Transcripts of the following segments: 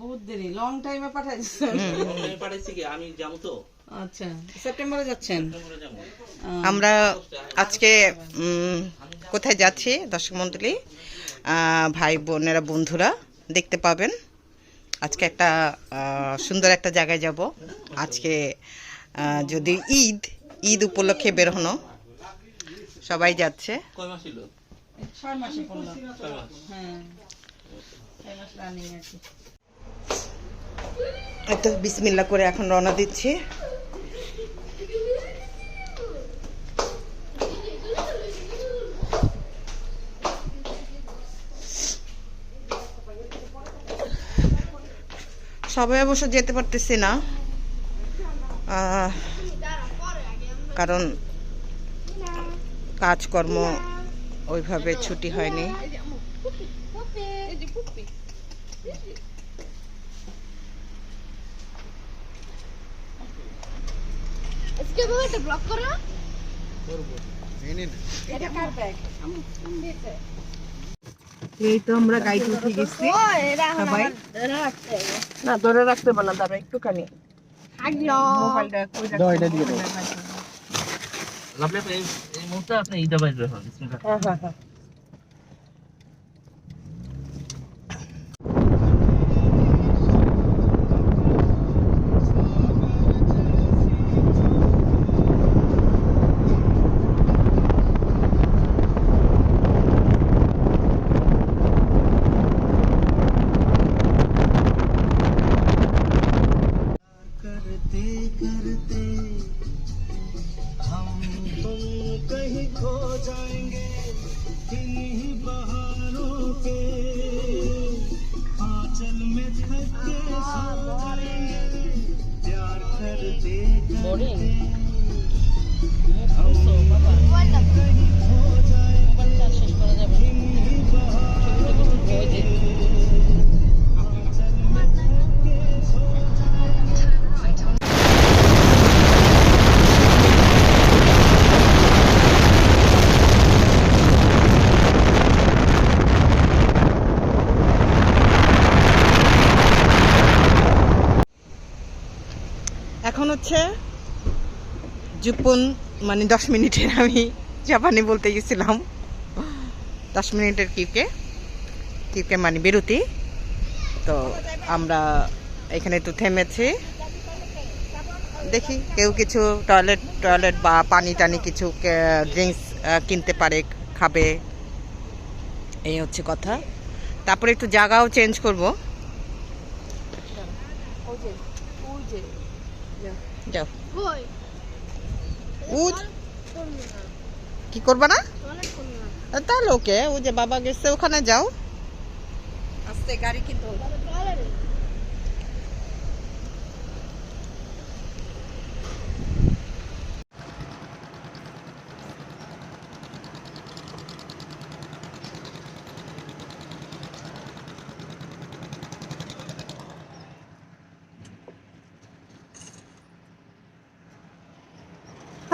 বহুত দেরি, লং টাইমে পাঠাইছেন। পাঠাইছি কি আমি যাবো তো। আচ্ছা, সেপ্টেম্বরে যাচ্ছেন। আমরা আজকে কোথায় যাচ্ছি দর্শক মণ্ডলী, ভাই বোনেরা বন্ধুরা দেখতে পাবেন। আজকে একটা সুন্দর একটা জায়গায় যাব। আজকে যদি ঈদ উপলক্ষে বের হনো, সবাই যাচ্ছে। কয় মাস ছিল? 6 মাসে পড়লাম। 6 মাস, হ্যাঁ 6 মাস রানিং আছে। এত বিসমিল্লাহ করে এখন রওনা দিচ্ছি। সবাই অবশ্য যেতে পারতেছি না, কারণ কাজকর্ম ওইভাবে ছুটি হয়নি। এই তো আমরা গাড়িতে উঠে গেছি সবাই। না ধরে রাখতে পারো না, দাঁড়া একটুখানি মোবাইলটা এই মুহূর্তে আপনি ইটা বাইর রাখুন। হ্যাঁ হ্যাঁ হ্যাঁ। এখন হচ্ছে জুপন, মানে 10 মিনিটের, আমি জাপানি বলতে গেছিলাম, 10 মিনিটের কিউকে মানে বিরতি। তো আমরা এখানে একটু থেমেছি, দেখি কেউ কিছু টয়লেট বা পানি টানি কিছু ড্রিঙ্কস কিনতে পারে, খাবে, এই হচ্ছে কথা। তারপরে একটু জায়গাও চেঞ্জ করবো। যাও, কি করবা না? তাহলে ওকে, ও যে বাবা গেছে ওখানে যাও, আস্তে গাড়ি কিন্তু।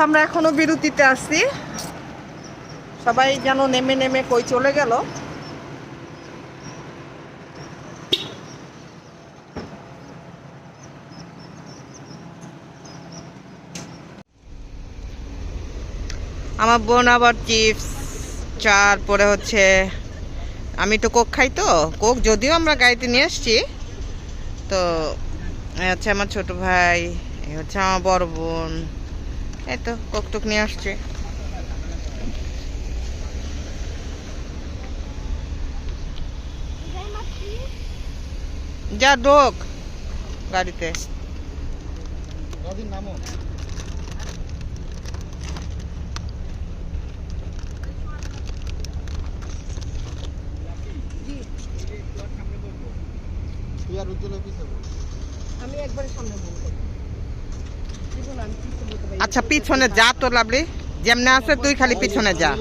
আমরা এখনো বিরতিতে আছি, সবাই যেন নেমে নেমে কই চলে গেল। আমার বোন আবার চিপস, চার পরে হচ্ছে, আমি তো কোক খাই, তো কোক যদিও আমরা গাড়িতে নিয়ে এসছি। তো হচ্ছে আমার ছোট ভাই, এই হচ্ছে আমার বড় বোন, এই তো কোক টোক নিয়ে আসছে। যা ঢোক গাড়িতে। আচ্ছা পিছনে যা তো লাভলি, যেমনে আছে তুই খালি পিছনে যা।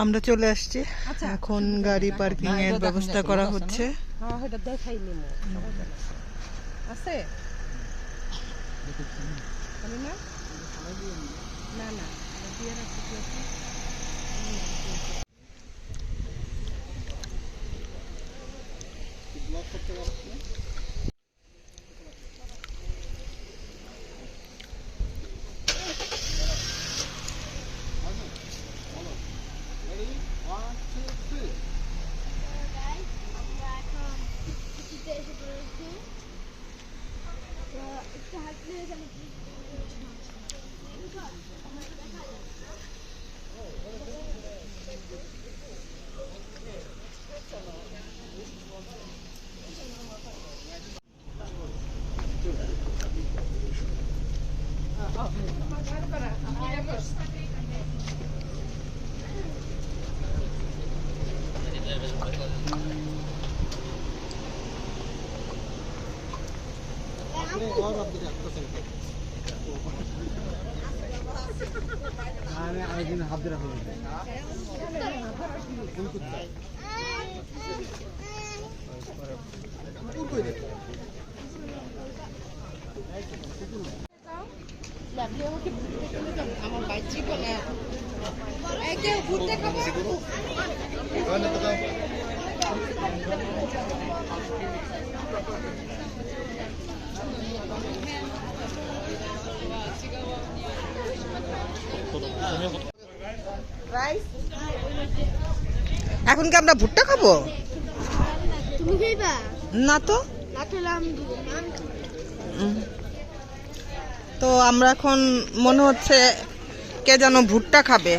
আমরা চলে আসছি, এখন গাড়ি পার্কিং এর ব্যবস্থা করা হচ্ছে। আছে না না আমার বাইক ছিল না ঘুরতে খাবো এখন কি আমরা ভুট্টা খাবো? তুমি খাইবা না তো। না খেলে আমি তো আমরা এখন মনে হচ্ছে কে যেন ভুট্টা খাবে,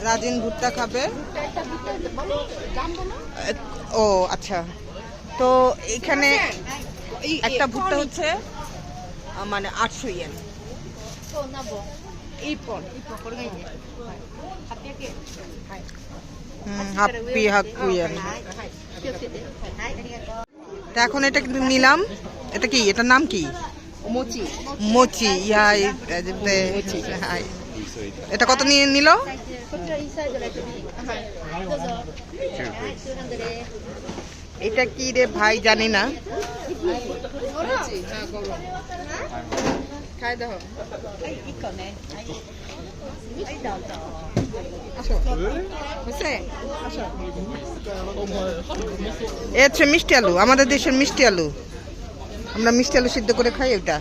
রাজিন ভুট্টা খাবে। ও আচ্ছা, তো এখানে একটা ভুট্টা হচ্ছে মানে 800 ইয়েন। হাপ্পি হাক্কু ইয়েন। তা এখন এটা কিন্তু নিলাম, এটা কি, এটার নাম কি? মোচি মোচি। এটা কত নিয়ে নিল? এটা কি রে ভাই, জানি না। খাই দাও এ হচ্ছে মিষ্টি আলু, আমাদের দেশের মিষ্টি আলু। আমরা মিষ্টি আলু সিদ্ধ করে খাই ওটা।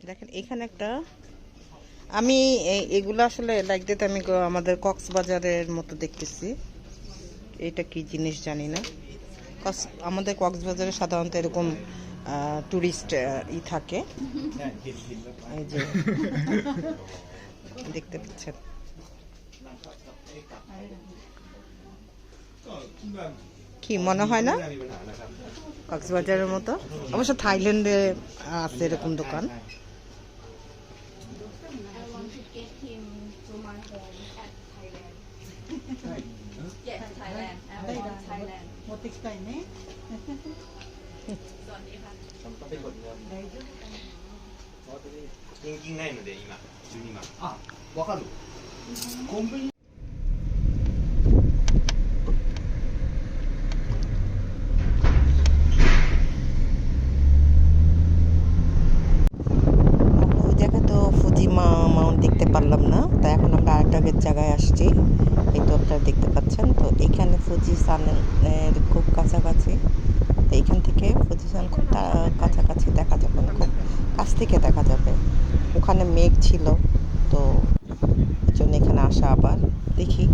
দেখেন এখানে একটা, আমি এগুলো আসলে লাইক দিতে আমি আমাদের কক্সবাজারের মতো দেখতেছি। এটা কি জিনিস জানি না। আমাদের কক্সবাজারে সাধারণত এরকম টুরিস্ট ই থাকে, এই যে দেখতে পাচ্ছেন। কি মনে হয় না কক্সবাজারের মতো? অবশ্য থাইল্যান্ডে আছে এরকম দোকান। দেখতে পারলাম না, তাই এখন আমরা আরেকটা জায়গায় আসছি। এই তো আপনারা দেখতে পাচ্ছেন, তো এখানে ফুজিসানের খুব কাছাকাছি। তো এখান থেকে ফুজিসান খুব কাছাকাছি দেখা যাবে, খুব কাছ থেকে দেখা যাবে। ওখানে মেঘ ছিল, তো এই জন্য এখানে আসা। আবার দেখি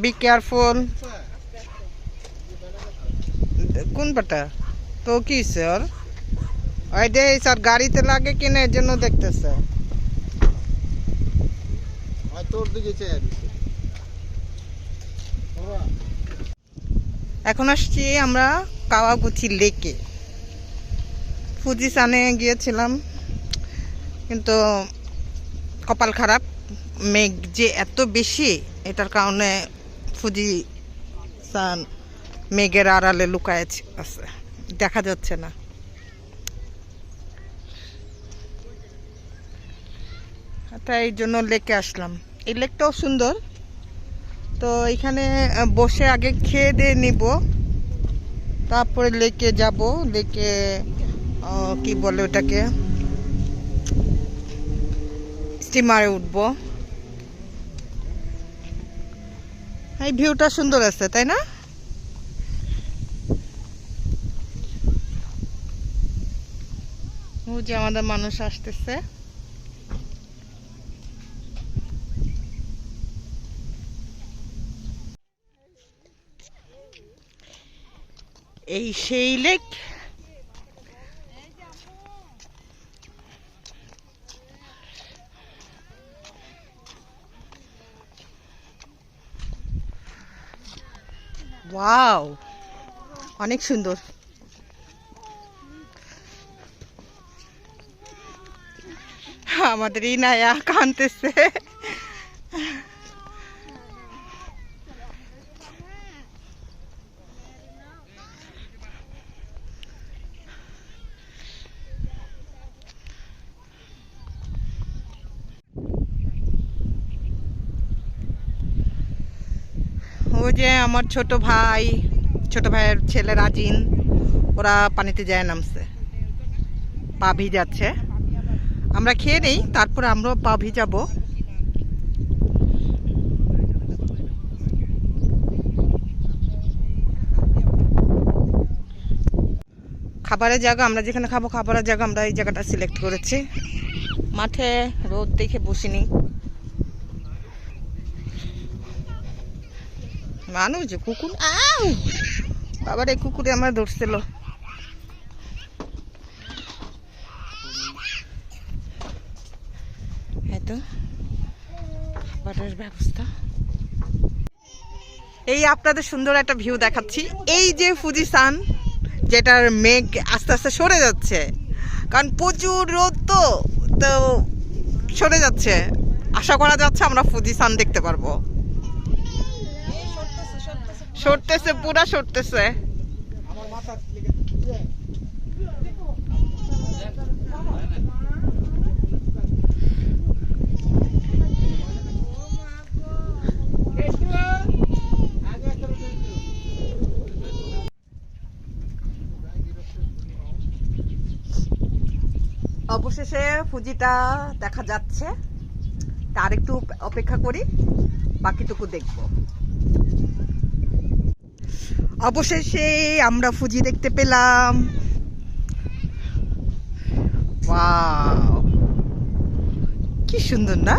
বি কেয়ারফুল। কোন পাটা তো কি স্যার ওইটা স্যার গাড়িতে লাগে কিনা এর জন্য দেখতেছে। তোর দিকে চেয়ে দিছে। এখন আসছি আমরা কাওয়াগুচি লেকে। ফুজিসানে গিয়েছিলাম কিন্তু কপাল খারাপ, মেঘ যে এত বেশি এটার কারণে ফুজিসান মেঘের আড়ালে লুকায় আছে, দেখা যাচ্ছে না। তাই এই জন্য লেকে আসলাম। এই লেকটাও সুন্দর, তো এখানে বসে আগে খেয়ে দিয়ে নিব, তারপরে লেকে যাব। লেকে কি বলে ওটাকে, স্টিমারে উঠবো। এই ভিউটা সুন্দর আছে তাই না? ও যে আমাদের মানুষ আসতেছে। এই সেই লেক। ওয়াও, অনেক সুন্দর। আমাদের ইনায়া কাঁদতেছে। ওই যে আমার ছোট ভাইয়ের ছেলে রাজিন, ওরা পানিতে যায় নামছে, পা ভিজাচ্ছে। আমরা খেয়ে নেই, তারপর আমরাও পা ভিজাবো। খাবারের জায়গা আমরা যেখানে খাবো, খাবারের জায়গা আমরা এই জায়গাটা সিলেক্ট করেছি। মাঠে রোদ দেখে বসিনি, মানুষ কুকুর। আউ বাবার, এই কুকুরে আমার ধরছিল। এতো খাবারের ব্যবস্থা। এই আপনাদের সুন্দর একটা ভিউ দেখাচ্ছি। এই যে ফুজিসান, যেটার মেঘ আস্তে আস্তে সরে যাচ্ছে, কারণ প্রচুর রোদ তো তো সরে যাচ্ছে। আশা করা যাচ্ছে আমরা ফুজিসান দেখতে পারবো। সরতেছে, পুরা সরতেছে। অবশেষে ফুজিটা দেখা যাচ্ছে, তার একটু অপেক্ষা করি, বাকিটুকু দেখবো। অবশেষে আমরা ফুজি দেখতে পেলাম। ওয়াও, কি সুন্দর না?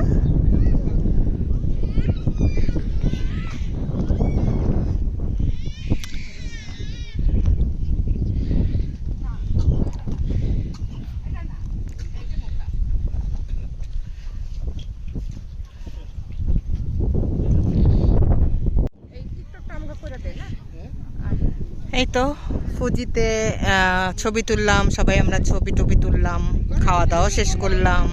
এই তো ফুজিতে ছবি তুললাম, সবাই আমরা ছবি টবি তুললাম, খাওয়া দাওয়া শেষ করলাম।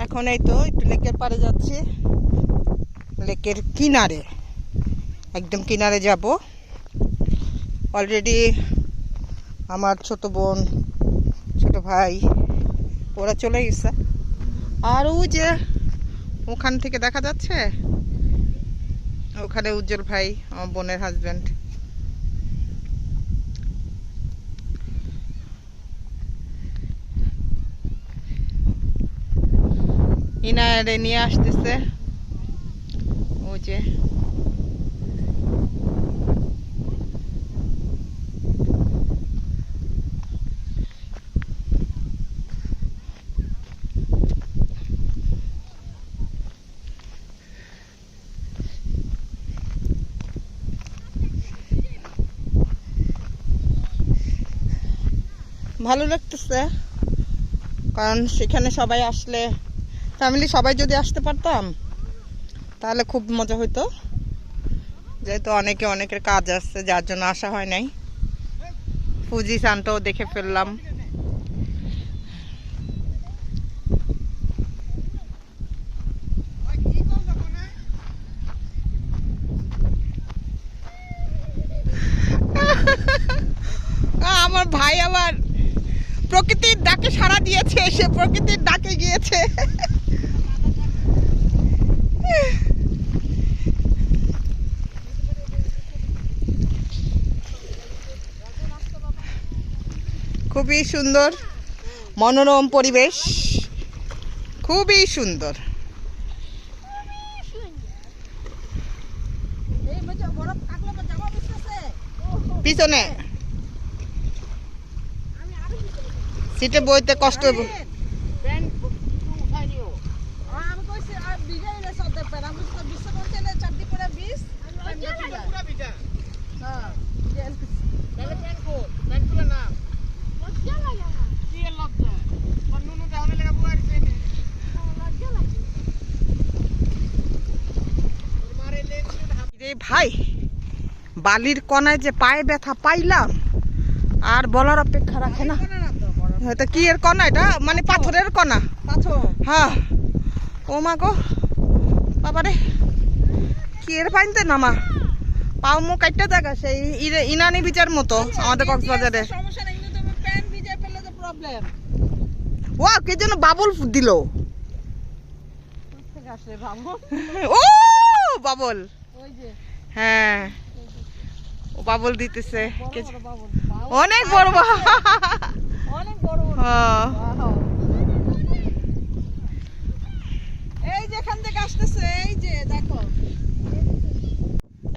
এখন এই তো একটু লেকের পাড়ে যাচ্ছি, লেকের কিনারে, একদম কিনারে যাব। অলরেডি আমার ছোট বোন, ছোট ভাই ওরা চলে গেছে। আর ও যে ওখান থেকে দেখা যাচ্ছে, ওখানে উজ্জ্বল ভাই, আমার বোনের হাজবেন্ড। ইনারে নিয়ে আসতেছে ওই যে ভালো লাগতেছে, কারণ সেখানে সবাই আসলে ফ্যামিলি সবাই যদি আসতে পারতাম তাহলে খুব মজা হইতো, যেহেতু অনেকের কাজ আছে যার জন্য আসা হয় নাই। ফুজি সানটাও দেখে ফেললাম। আমার ভাই আবার প্রকৃতির ডাকে সাড়া দিয়েছে, সে প্রকৃতির ডাকে গিয়েছে। খুবই সুন্দর মনোরম পরিবেশ, খুবই সুন্দর। পিছনে সিটে বইতে কষ্ট হইব। ভাই বালির কণায় যে পায়ে ব্যথা পাইলাম আর বলার অপেক্ষা রাখে না। এটা কি এর কণা? এটা মানে পাথরের কণা। হ্যাঁ, ও মা গো বাবারে, কি এর পাইতে নামা পাও মুখ একটা জায়গা সেই ইনানি বিচার মতো আমাদের কক্সবাজারে। ও কে যেন বাবুল দিল। ও বাবল, হ্যাঁ ও বাবল দিতেছে, অনেক বড় এই যে এখান থেকে আসতেছে, এই যে দেখো।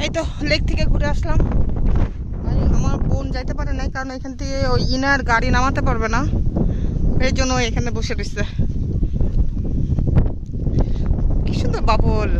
এই তো লেক থেকে ঘুরে আসলাম। আমার বোন যাইতে পারে নাই, কারণ এখান থেকে ওই ইনার গাড়ি নামাতে পারবে না, এই জন্য এখানে বসে রয়েছে। কি সুন্দর বাবল।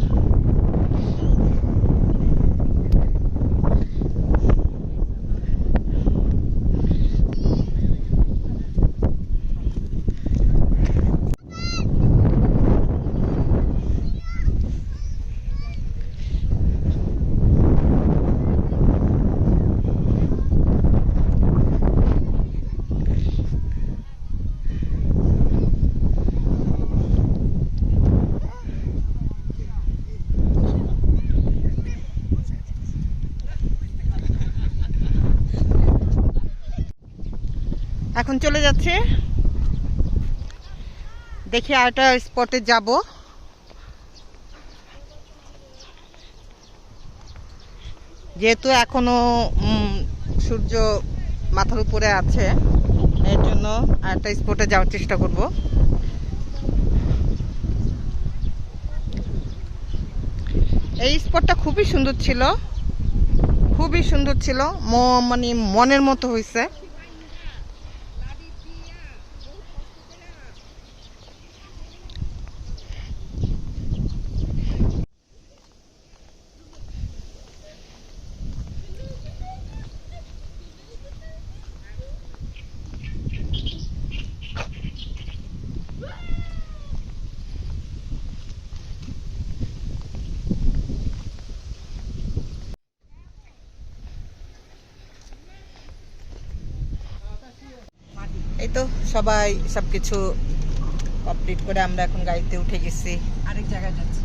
এখন চলে যাচ্ছে, দেখি আরেকটা স্পটে যাব। যেহেতু এখনো সূর্য মাথার উপরে আছে, এর জন্য আরেকটা স্পটে যাওয়ার চেষ্টা করব। এই স্পটটা খুবই সুন্দর ছিল, খুবই সুন্দর ছিল, মানে মনের মতো হয়েছে। এই তো সবাই সবকিছু কমপ্লিট করে আমরা এখন গাড়িতে উঠে গেছি, আরেক জায়গায় যাচ্ছি।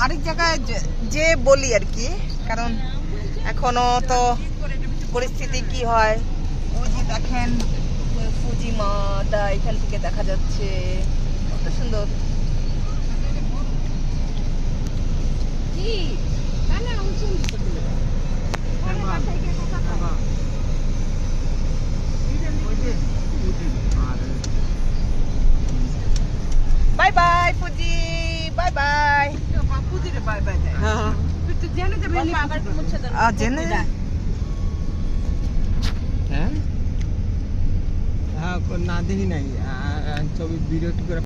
আরেক জায়গায় যে বলি আর কি, কারণ এখনো তো পরিস্থিতি কি হয়। ওই যে দেখেন ফুজি মাটা এখান থেকে দেখা যাচ্ছে, কত সুন্দর। Bye bye. জেনে হ্যাঁ হ্যাঁ না দেখি নাই ছবি ভিডিও করে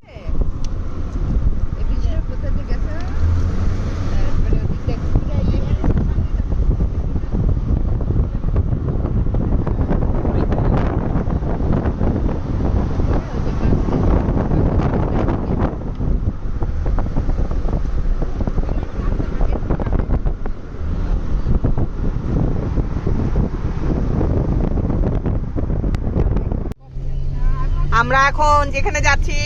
আমরা এখন যেখানে যাচ্ছি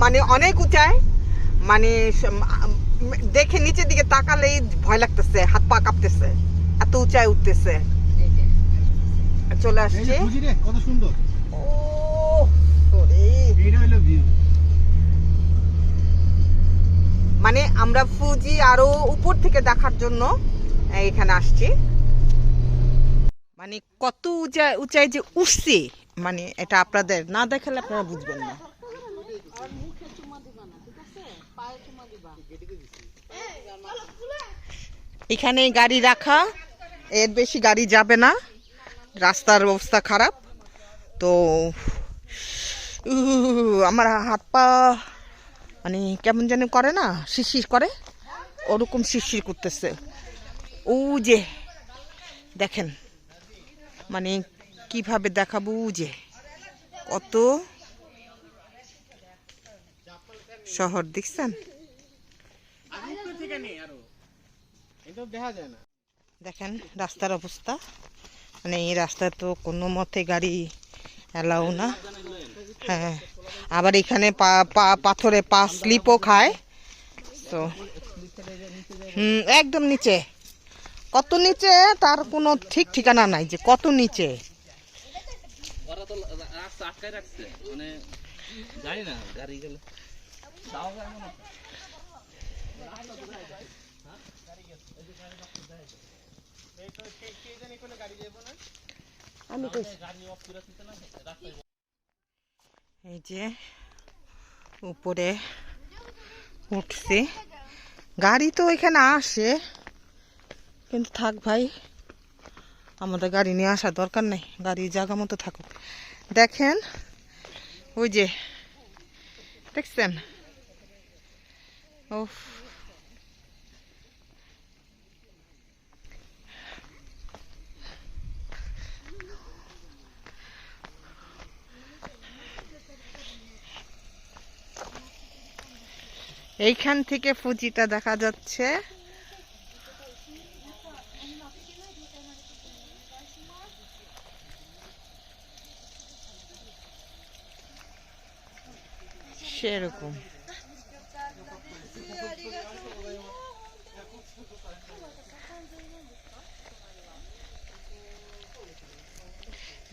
মানে অনেক উঁচায়, মানে দেখে নিচের দিকে তাকালেই ভয় লাগতেছে, হাত পা কাঁপতেছে, এত উঁচায় উঠতেছে। চলে আসছে, কত সুন্দর। ও এটা হলো ভিউ। মানে আমরা ফুজি আরো উপর থেকে দেখার জন্য এখানে আসছি। মানে কত উঁচায় যে উঠছি, মানে এটা আপনাদের না দেখালে আপনারা বুঝবেন না। এখানে গাড়ি রাখা, এর বেশি গাড়ি যাবে না, রাস্তার অবস্থা খারাপ। তো আমার হাত পা মানে কেমন যেন করে না, শিরশির করে, ওরকম শিরশির করতেছে। ও যে দেখেন, মানে কিভাবে দেখাবো, যে কত শহর দেখছেন, দেখেন রাস্তার অবস্থা। মানে এই রাস্তায় তো কোনো মতে গাড়ি এলাও না। হ্যাঁ, আবার এখানে পাথরে পা স্লিপও খায়। তো একদম নিচে, কত নিচে তার কোনো ঠিক ঠিকানা নাই যে কত নিচে। এই যে উপরে উঠছে, গাড়ি তো এখানে আসে, কিন্তু থাক ভাই, আমাদের গাড়ি নিয়ে আসার দরকার নেই, গাড়ি জায়গা মতো থাকুক। দেখেন ওই যে দেখছেন, ও এইখান থেকে ফুজিটা দেখা যাচ্ছে। সেরকম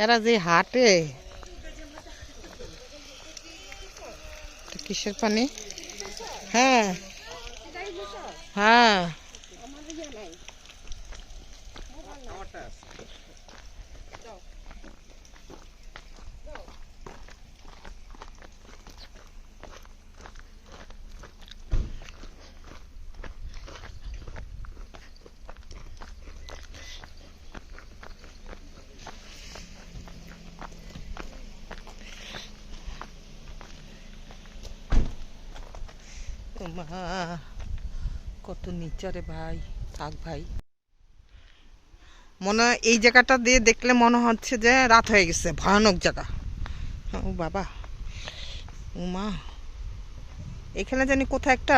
এরা যে হাটে, কিসের পানি? হ্যাঁ হ্যাঁ, কত নিচারে ভাই, থাক ভাই। মনে হয় এই জায়গাটা দিয়ে দেখলে মনে হচ্ছে যে রাত হয়ে গেছে, ভয়ানক জায়গা। ও বাবা, ও মা, এখানে জানি কোথায় একটা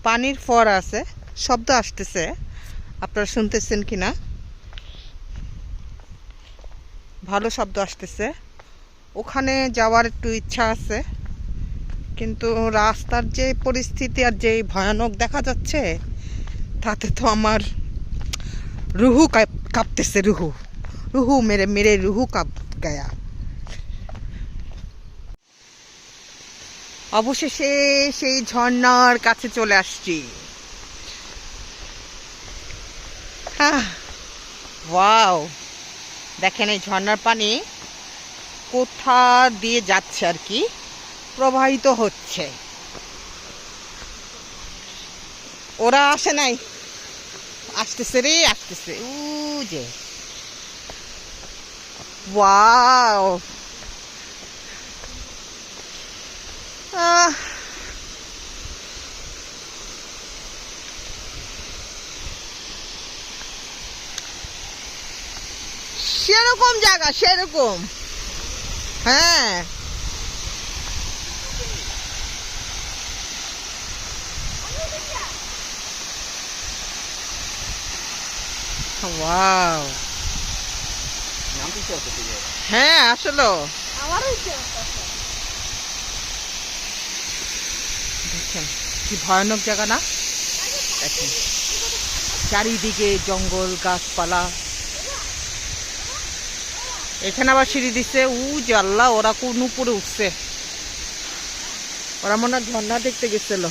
পানির ফোয়ারা আছে, শব্দ আসতেছে, আপনারা শুনতেছেন কিনা? ভালো শব্দ আসতেছে, ওখানে যাওয়ার একটু ইচ্ছা আছে, কিন্তু রাস্তার যে পরিস্থিতি আর যে ভয়ানক দেখা যাচ্ছে, তাতে তো আমার রুহু কাঁপতেছে, রুহু মেরে মেরে রুহু কাঁপ গায়া। অবশেষে সেই ঝর্ণার কাছে চলে আসছি। ওয়াও, দেখেন এই ঝর্ণার পানি কোথা দিয়ে যাচ্ছে আর কি, প্রবাহিত হচ্ছে। ওরা আসে নাই, আসতেছে রে, আসতেছে। উ যে ওয়াও, সেরকম জায়গা, সেরকম। হ্যাঁ, ওয়াও। হ্যাঁ আসলে দেখছেন কি ভয়ানক জায়গা না? দেখেন চারিদিকে জঙ্গল, গাছপালা। এখানে আবার সিঁড়ি দিচ্ছে। উ যে আল্লাহ, ওরা কোন উপরে উঠছে, ওরা মনে হয় ঝর্ণা দেখতে গেছিল।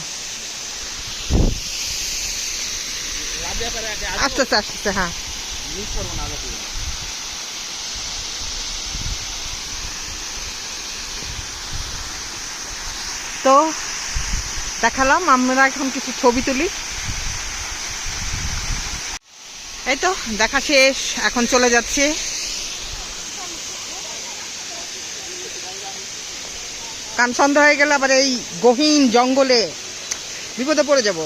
আসতেছে আসতেছে। হ্যাঁ, তো দেখালাম, আমরা এখন কিছু ছবি তুলি। এই তো দেখা শেষ, এখন চলে যাচ্ছি। কারণ সন্ধ্যা হয়ে গেলে আবার এই গহীন জঙ্গলে বিপদে পড়ে যাব।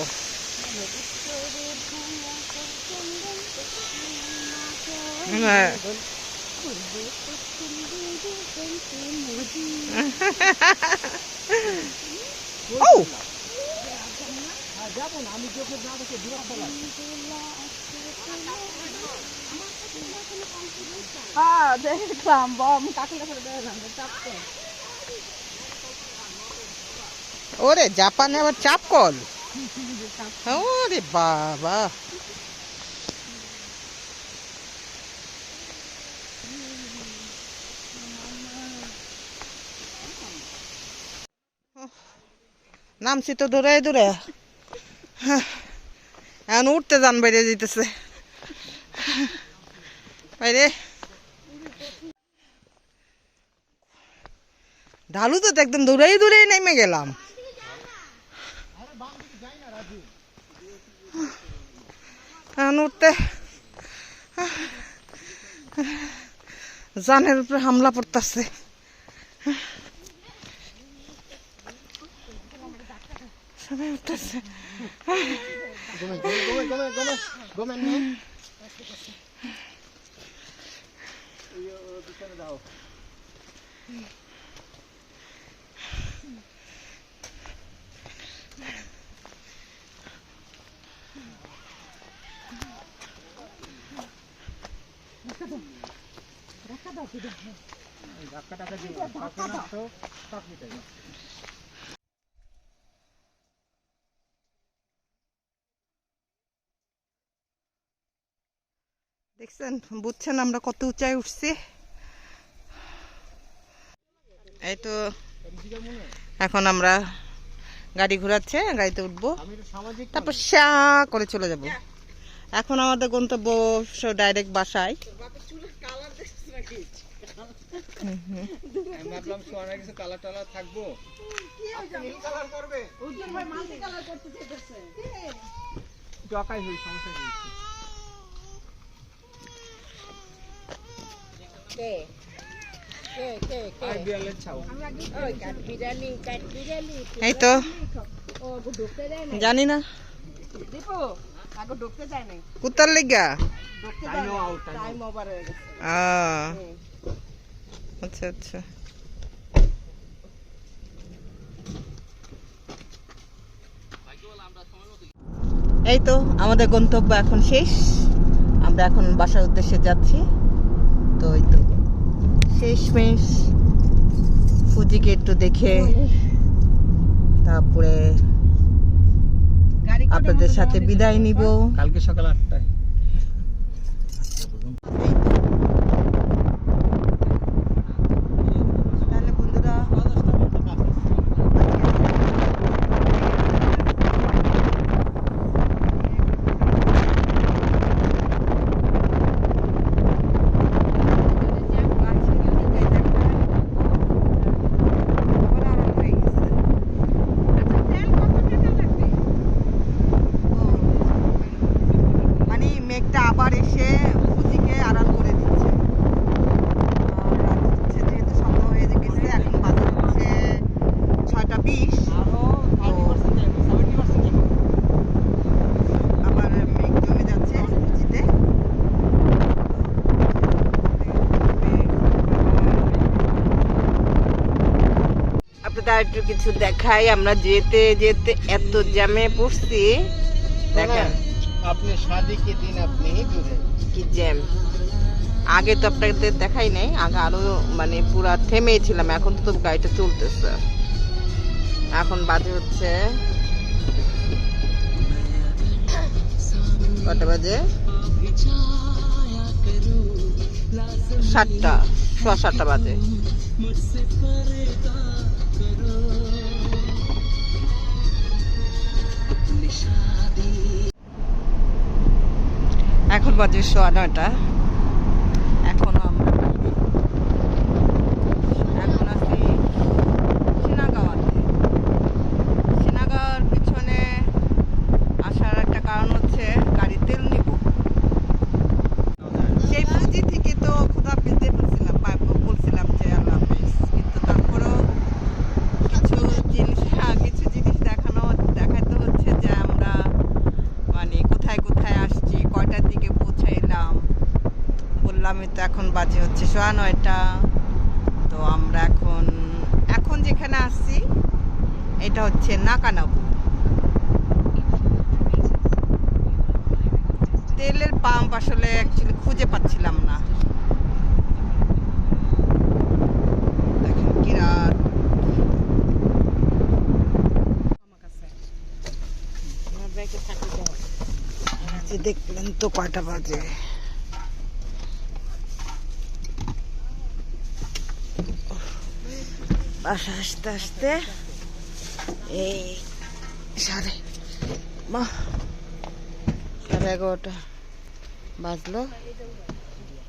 দেখলাম বম কাকুর কাছে দেখলাম। ওরে জাপানে আবার চাপ কল। ওরে বাবা, নামছি তো দূরে দূরে, এখন উঠতে যান বাইরে যেতেছে বাইরে। ঢালু তো একদম দূরে দূরে নেমে গেলাম। এখন উঠতে জানের উপরে হামলা পড়তেছে। সবাই উঠতেছে। দেখছেন, বুঝছেন আমরা কত উঁচায় উঠছি। এই তো এখন আমরা গাড়ি ঘোরাচ্ছে, গাড়িতে উঠবো, তারপর শা করে চলে যাব। এখন আমাদের গন্তব্য ডাইরেক্ট বাসায়। এই তো জানি না কুত্তার লেগা। আচ্ছা আচ্ছা, এই তো আমাদের গন্তব্য এখন শেষ। আমরা এখন বাসার উদ্দেশ্যে যাচ্ছি। তো এই তো শেষমেশ ফুজিকে একটু দেখে তারপরে আপনাদের সাথে বিদায় নিব। কালকে সকাল 8টায়। একটু কিছু দেখাই। আমরা যেতে যেতে এত জ্যামে পড়ছি, দেখেন আপনি शादी के दिन আপনি দূরে কি জ্যাম। আগে তো আপনাদের দেখাই নাই, আগে আরো মানে পুরা থেমেই ছিলাম। এখন তো গাড়িটা চলতেছে। এখন বাজে হচ্ছে কটা বাজে? 7টা, 7:15 বাজে। এখন বাজে 9:15। এখনো আমরা এখন আছি সিনাগাওয়াতে। সিনাগাওয়ার পিছনে আসার একটা কারণ হচ্ছে গাড়ির তেল নিব। সেই পুঁজি থেকে তো খোদা পেতে বলছিলাম যে আল্লাহ হাফেজ, কিন্তু তারপরেও কিছু জিনিস দেখাতে হচ্ছে যে আমরা মানে কোথায় কোথায় আসছি, কয়টার দিকে পৌঁছাইলাম। বললামই তো এখন বাজে হচ্ছে 9:15। তো আমরা এখন যেখানে আসছি এটা হচ্ছে নাকানাবু। তেলের পাম্প আসলে অ্যাকচুয়ালি খুঁজে পাচ্ছিলাম না। দেখেন কি রাত। দেখলেন তো কয়টা বাজে। বাসা আসতে আসতে এই 11:30 বাজলো।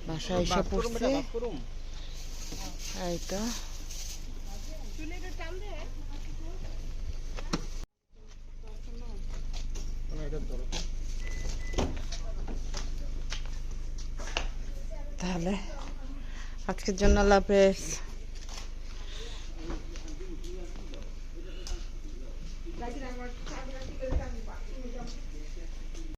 বাসা এসে পড়ছে। এই তো তাহলে আজকের জন্য আল্লাহ হাফেজ।